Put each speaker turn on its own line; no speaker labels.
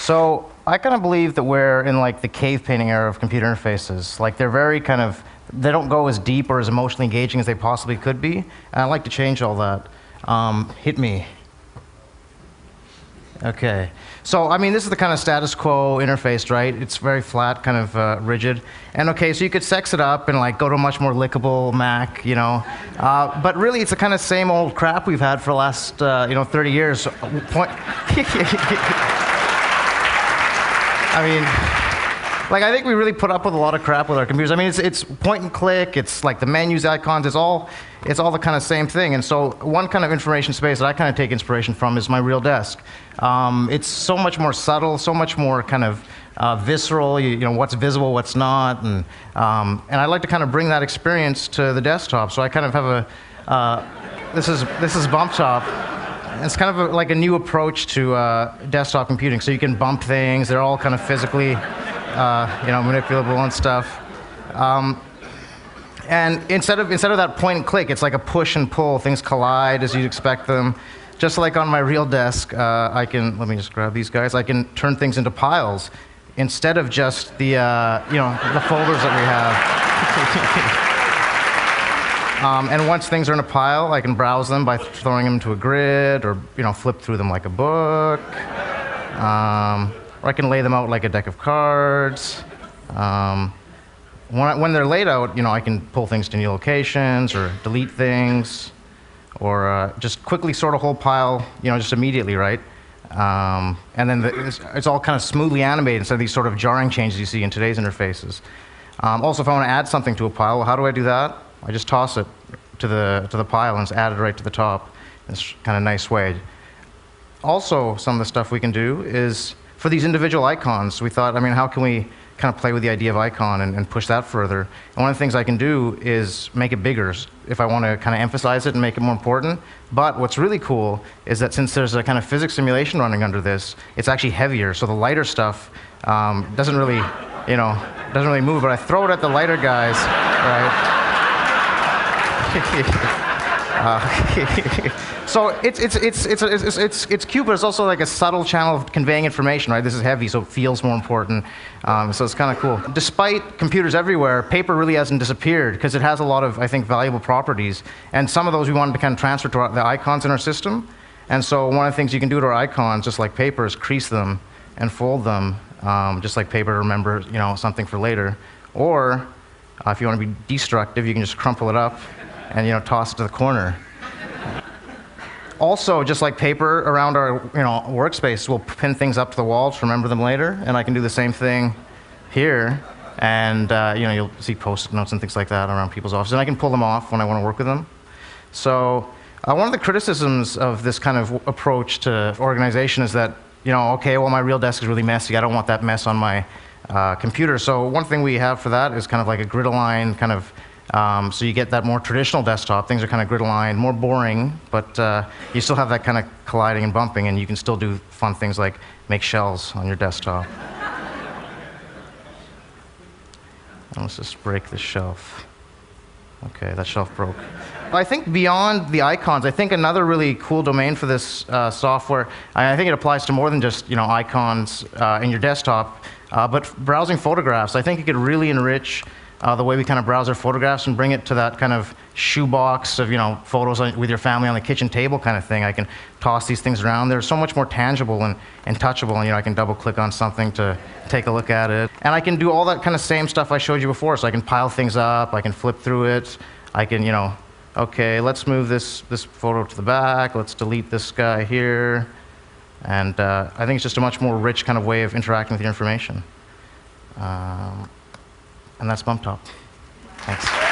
So I kind of believe that we're in like the cave painting era of computer interfaces. Like they're very kind of, they don't go as deep or as emotionally engaging as they possibly could be. And I'd like to change all that. Hit me. Okay. So, I mean, this is the kind of status quo interface, right? It's very flat, kind of rigid. And okay, so you could sex it up and like go to a much more lickable Mac, you know. But really, it's the kind of same old crap we've had for the last, 30 years. I mean, like I think we really put up with a lot of crap with our computers. I mean, it's point and click. It's like the menus, icons. It's all the kind of same thing. And so one kind of information space that I kind of take inspiration from is my real desk. It's so much more subtle, so much more kind of visceral. You know what's visible, what's not, and I like to kind of bring that experience to the desktop. So I kind of have a this is BumpTop. It's kind of like a new approach to desktop computing. So you can bump things. They're all kind of physically, manipulable and stuff. And instead of that point and click, it's like a push and pull. Things collide as you'd expect them. Just like on my real desk, let me just grab these guys. I can turn things into piles instead of just the folders that we have. And once things are in a pile, I can browse them by throwing them to a grid, or flip through them like a book, or I can lay them out like a deck of cards. When they're laid out, I can pull things to new locations, or delete things, or just quickly sort a whole pile, just immediately, right? And then it's all kind of smoothly animated instead of these sort of jarring changes you see in today's interfaces. Also, if I want to add something to a pile, well, how do I do that? I just toss it to the pile and it's added right to the top in this kind of nice way. Also, some of the stuff we can do is for these individual icons. We thought, how can we kind of play with the idea of icon and push that further? And one of the things I can do is make it bigger if I want to kind of emphasize it and make it more important. But what's really cool is that since there's a kind of physics simulation running under this, it's actually heavier. So the lighter stuff doesn't really move. But I throw it at the lighter guys, right? So it's cute, but it's also like a subtle channel of conveying information, right? This is heavy, so it feels more important. So it's kind of cool. Despite computers everywhere, paper really hasn't disappeared because it has a lot of, I think, valuable properties. And some of those we wanted to kind of transfer to the icons in our system. And so one of the things you can do to our icons, just like paper, is crease them and fold them, just like paper to remember, something for later. Or if you want to be destructive, you can just crumple it up and toss it to the corner. Also, just like paper around our workspace, we'll pin things up to the wall to remember them later, and I can do the same thing here. And you'll see post-it notes and things like that around people's offices, and I can pull them off when I want to work with them. So one of the criticisms of this kind of approach to organization is that my real desk is really messy. I don't want that mess on my computer. So one thing we have for that is kind of like a grid-aligned kind of. So you get that more traditional desktop. Things are kind of grid-aligned, more boring, but you still have that kind of colliding and bumping, and you can still do fun things like make shells on your desktop. Let's just break this shelf. Okay, that shelf broke. I think beyond the icons, I think another really cool domain for this software, I think it applies to more than just icons in your desktop, but browsing photographs. I think it could really enrich the way we kind of browse our photographs and bring it to that kind of shoebox of photos with your family on the kitchen table kind of thing. I can toss these things around. They're so much more tangible and touchable, and I can double click on something to take a look at it. And I can do all that kind of same stuff I showed you before. So I can pile things up, I can flip through it, I can okay, let's move this photo to the back, let's delete this guy here. And I think it's just a much more rich kind of way of interacting with your information. And that's BumpTop. Thanks.